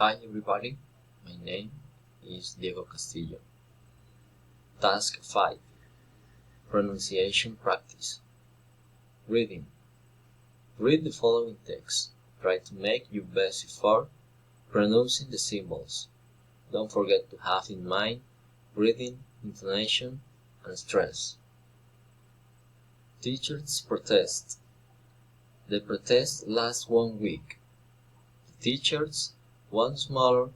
Hi everybody, my name is Diego Castillo. Task 5. Pronunciation Practice. Reading. Read the following text. Try to make your best effort pronouncing the symbols. Don't forget to have in mind breathing, intonation, and stress. Teachers protest. The protest lasts 1 week. The teachers want smaller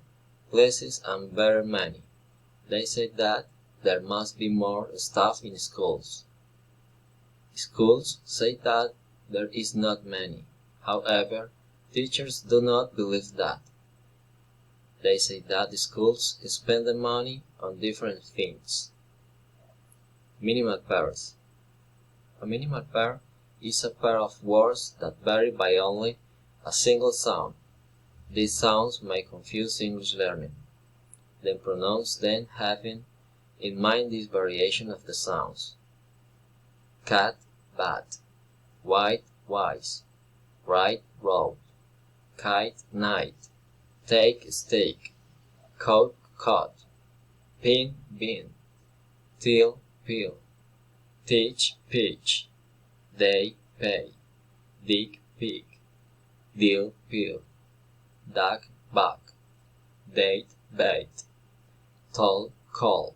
classes and better money. They say that there must be more staff in schools. Schools say that there is not many. However, teachers do not believe that. They say that the schools spend the money on different things. Minimal pairs. A minimal pair is a pair of words that vary by only a single sound. These sounds may confuse English learning. Then pronounce them having in mind this variation of the sounds. Cat, bat. White, wise. Right, road. Kite, night. Take, steak. Coat, cot. Pin, bean. Till, peel. Teach, peach. Day, pay. Dig, pig. Deal, peel. Duck, buck. Date, bait. Toll, call.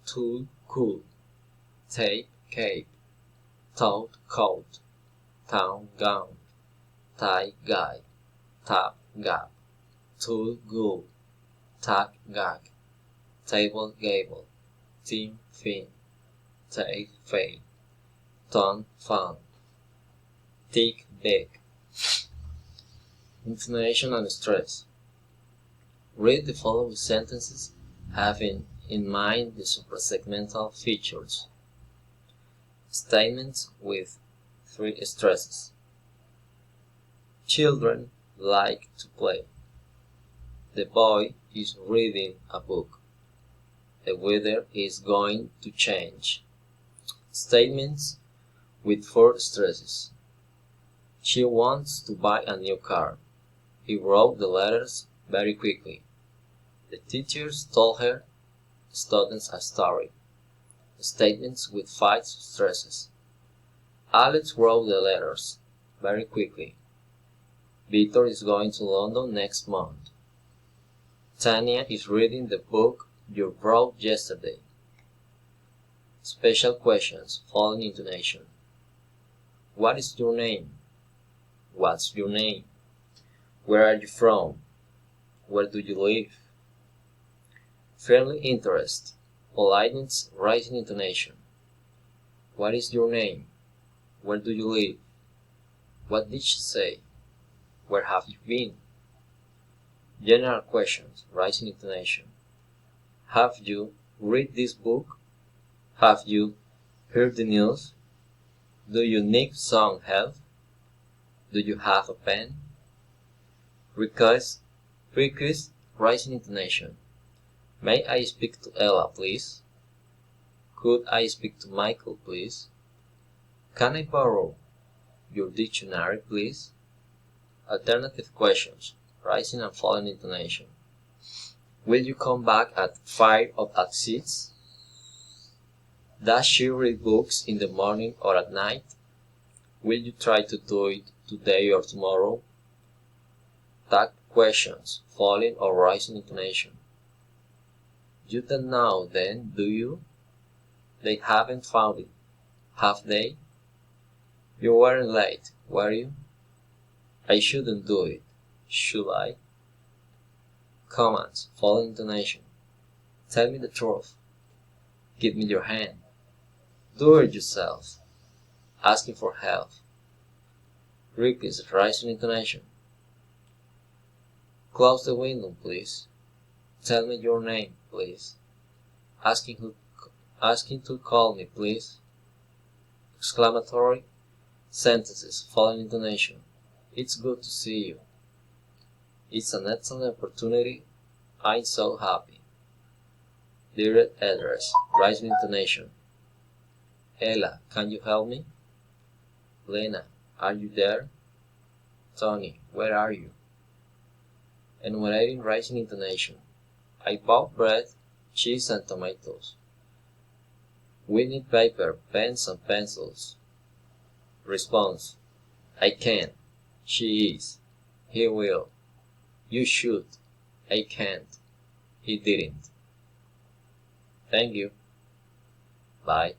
Tool, cool. Tape, cape. Tote, coat. Town, gown. Tie, guy. Tap, gap. Tool, ghoul. Tack, gag. Table, gable. Team, fin. Tail, fail. Ton, fun. Tick, big. Intonation and stress. Read the following sentences having in mind the suprasegmental features. Statements with 3 stresses. Children like to play. The boy is reading a book. The weather is going to change. Statements with 4 stresses. She wants to buy a new car. He wrote the letters very quickly. The teachers told her students a story. Statements with 5 stresses. Alex wrote the letters very quickly. Victor is going to London next month. Tanya is reading the book you brought yesterday. Special questions following intonation. What is your name? What's your name? Where are you from? Where do you live? Friendly interest. Politeness, rising intonation. What is your name? Where do you live? What did she say? Where have you been? General questions, rising intonation. Have you read this book? Have you heard the news? Do you need some help? Do you have a pen? Request, rising intonation. May I speak to Ella, please? Could I speak to Michael, please? Can I borrow your dictionary, please? Alternative questions, rising and falling intonation. Will you come back at 5 or at 6? Does she read books in the morning or at night? Will you try to do it today or tomorrow? Tag questions, falling or rising intonation. You don't know then, do you? They haven't found it, have they? You weren't late, were you? I shouldn't do it, should I? Commands, falling intonation. Tell me the truth. Give me your hand. Do it yourself. Asking for help. Request, rising intonation. Close the window, please. Tell me your name, please. Asking to call me, please. Exclamatory sentences, falling intonation. It's good to see you. It's an excellent opportunity. I'm so happy. Direct address, rising intonation. Ella, can you help me? Lena, are you there? Tony, where are you? Enumerating rising intonation. I bought bread, cheese, and tomatoes. We need paper, pens, and pencils. Response. I can. She is. He will. You should. I can't. He didn't. Thank you. Bye.